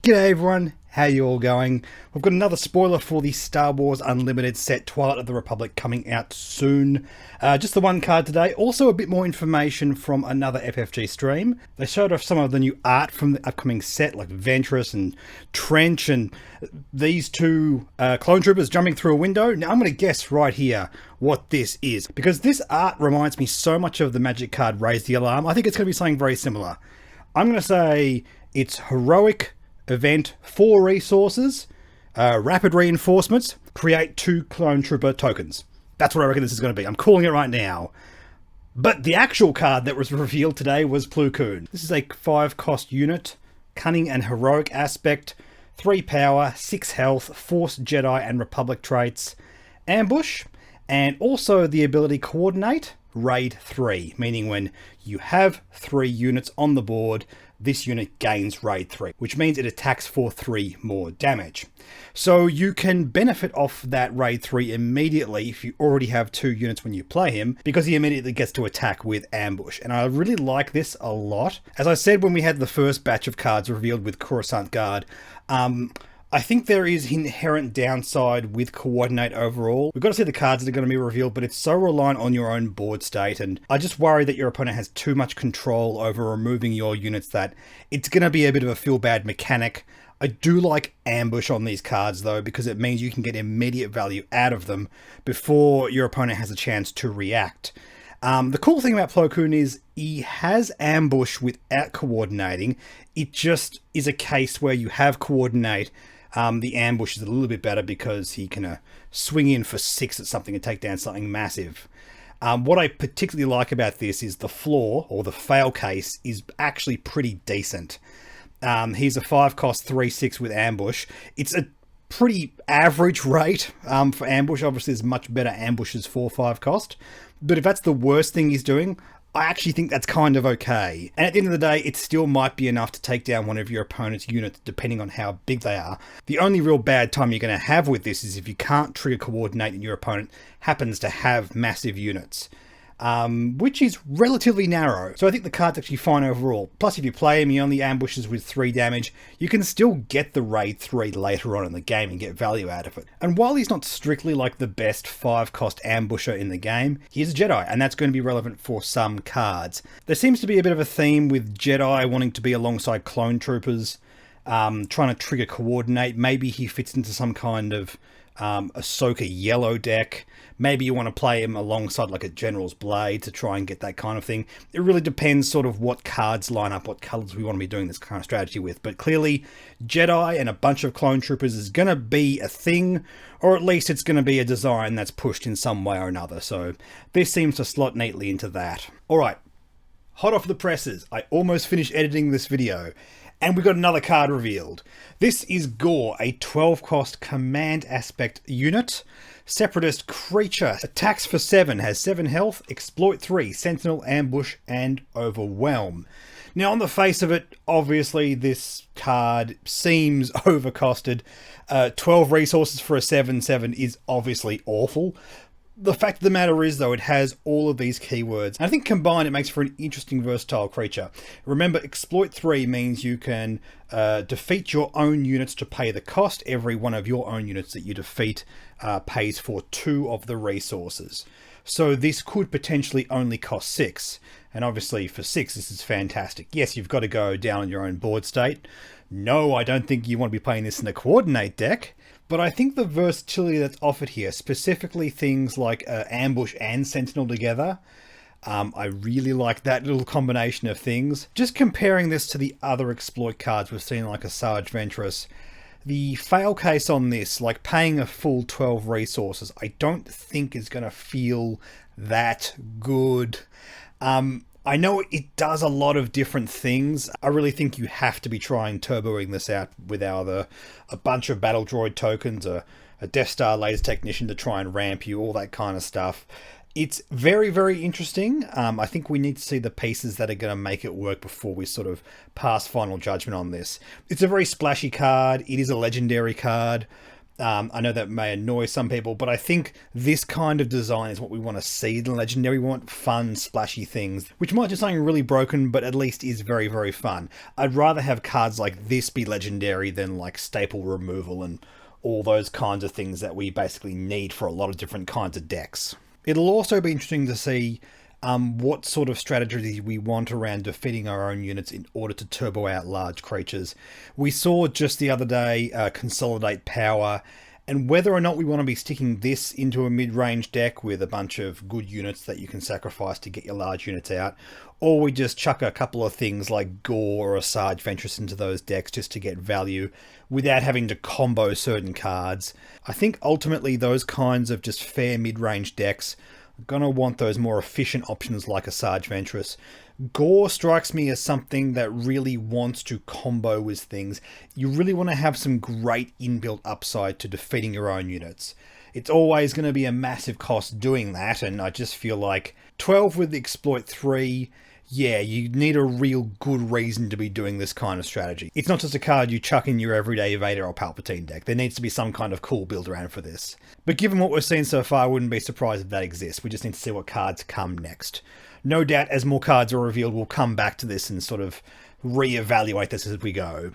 G'day everyone, how you all going? We've got another spoiler for the Star Wars Unlimited set Twilight of the Republic coming out soon. Just the one card today. Also a bit more information from another FFG stream. They showed off some of the new art from the upcoming set, like Ventress and Trench, and these two clone troopers jumping through a window. Now I'm going to guess right here what this is, because this art reminds me so much of the magic card Raise the Alarm. I think it's going to be something very similar. I'm going to say it's heroic event, 4 resources, rapid reinforcements, create 2 clone trooper tokens. That's what I reckon this is going to be. I'm calling it right now. But the actual card that was revealed today was KOON. This is a 5 cost unit, cunning and heroic aspect, 3 power, 6 health, Force, Jedi and Republic traits, ambush, and also the ability coordinate, raid 3, meaning when you have 3 units on the board, this unit gains raid 3, which means it attacks for 3 more damage. So you can benefit off that raid 3 immediately if you already have 2 units when you play him, because he immediately gets to attack with ambush. And I really like this a lot. As I said when we had the first batch of cards revealed with Coruscant Guard, I think there is inherent downside with coordinate overall. We've got to see the cards that are going to be revealed, but it's so reliant on your own board state, and I just worry that your opponent has too much control over removing your units that it's going to be a bit of a feel-bad mechanic. I do like ambush on these cards though, because it means you can get immediate value out of them before your opponent has a chance to react. The cool thing about Plo Koon is he has ambush without coordinating. It just is a case where you have coordinate. The ambush is a little bit better because he can swing in for 6 at something and take down something massive. What I particularly like about this is the flaw, or the fail case, is actually pretty decent. He's a 5 cost 3/6 with ambush. It's a pretty average rate for ambush. Obviously there's much better ambushes for 5 cost, but if that's the worst thing he's doing, I actually think that's kind of okay. And at the end of the day, it still might be enough to take down one of your opponent's units, depending on how big they are. The only real bad time you're going to have with this is if you can't trigger coordinate and your opponent happens to have massive units, which is relatively narrow. So I think the card's actually fine overall. Plus, if you play him, he only ambushes with 3 damage. You can still get the raid 3 later on in the game and get value out of it. And while he's not strictly like the best 5 cost ambusher in the game, he's a Jedi, and that's going to be relevant for some cards. There seems to be a bit of a theme with Jedi wanting to be alongside clone troopers, trying to trigger coordinate. Maybe he fits into some kind of Ahsoka yellow deck. Maybe you want to play him alongside like a General's Blade to try and get that kind of thing. It really depends sort of what cards line up, what colors we want to be doing this kind of strategy with. But clearly, Jedi and a bunch of clone troopers is going to be a thing, or at least it's going to be a design that's pushed in some way or another. So this seems to slot neatly into that. Alright, hot off the presses, I almost finished editing this video, and we got another card revealed. This is GOR, a 12 cost command aspect unit. Separatist creature. Attacks for 7, has 7 health, exploit 3, sentinel, ambush, and overwhelm. Now on the face of it, obviously this card seems overcosted. 12 resources for a 7/7 is obviously awful. The fact of the matter is, though, it has all of these keywords. And I think combined, it makes for an interesting, versatile creature. Remember, exploit 3 means you can defeat your own units to pay the cost. Every one of your own units that you defeat pays for 2 of the resources. So this could potentially only cost 6. And obviously, for 6, this is fantastic. Yes, you've got to go down on your own board state. No, I don't think you want to be playing this in a coordinate deck. But I think the versatility that's offered here, specifically things like ambush and sentinel together, I really like that little combination of things. Just comparing this to the other exploit cards we've seen, like a Sarge Ventress, the fail case on this, like paying a full 12 resources, I don't think is going to feel that good. I know it does a lot of different things. I really think you have to be trying turboing this out with either a bunch of battle droid tokens, a Death Star laser technician to try and ramp you, all that kind of stuff. It's very, very interesting. I think we need to see the pieces that are going to make it work before we sort of pass final judgment on this. It's a very splashy card. It is a legendary card. I know that may annoy some people, but I think this kind of design is what we want to see in Legendary. We want fun, splashy things, which might do something really broken, but at least is very, very fun. I'd rather have cards like this be Legendary than like staple removal and all those kinds of things that we basically need for a lot of different kinds of decks. It'll also be interesting to see what sort of strategy we want around defeating our own units in order to turbo out large creatures. We saw just the other day Consolidate Power, and whether or not we want to be sticking this into a mid-range deck with a bunch of good units that you can sacrifice to get your large units out, or we just chuck a couple of things like GOR or a Sarge Ventress into those decks just to get value without having to combo certain cards. I think ultimately those kinds of just fair mid-range decks gonna want those more efficient options like a Sarge Ventress. GOR strikes me as something that really wants to combo with things. You really want to have some great inbuilt upside to defeating your own units. It's always going to be a massive cost doing that, and I just feel like 12 with Exploit 3, yeah, you need a real good reason to be doing this kind of strategy. It's not just a card you chuck in your everyday Vader or Palpatine deck. There needs to be some kind of cool build around for this. But given what we've seen so far, I wouldn't be surprised if that exists. We just need to see what cards come next. No doubt as more cards are revealed, we'll come back to this and sort of re-evaluate this as we go.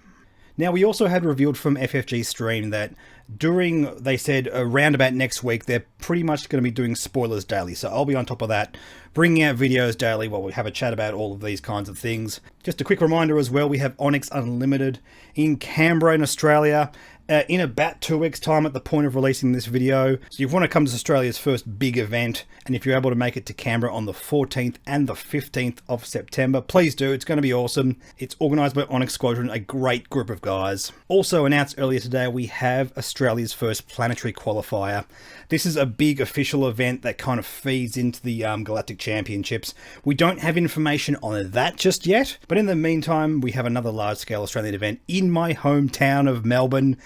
Now, we also had revealed from FFG stream that they said around about next week, they're pretty much going to be doing spoilers daily. So I'll be on top of that, bringing out videos daily while we have a chat about all of these kinds of things. Just a quick reminder as well, we have Onyx Unlimited in Canberra in Australia in about 2 weeks' time at the point of releasing this video. So you want to come to Australia's first big event, and if you're able to make it to Canberra on the 14th and the 15th of September, please do. It's going to be awesome. It's organised by Onyx Squadron, a great group of guys. Also announced earlier today, we have Australia's first Planetary Qualifier. This is a big official event that kind of feeds into the Galactic Championships. We don't have information on that just yet, but in the meantime, we have another large-scale Australian event in my hometown of Melbourne.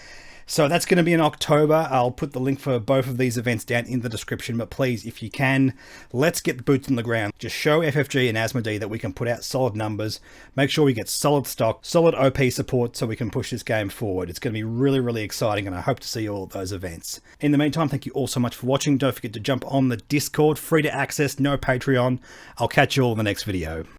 So that's going to be in October. I'll put the link for both of these events down in the description, but please, if you can, let's get the boots on the ground. Just show FFG and Asmodee that we can put out solid numbers, make sure we get solid stock, solid OP support so we can push this game forward. It's going to be really, really exciting, and I hope to see all of those events. In the meantime, thank you all so much for watching. Don't forget to jump on the Discord, free to access, no Patreon. I'll catch you all in the next video.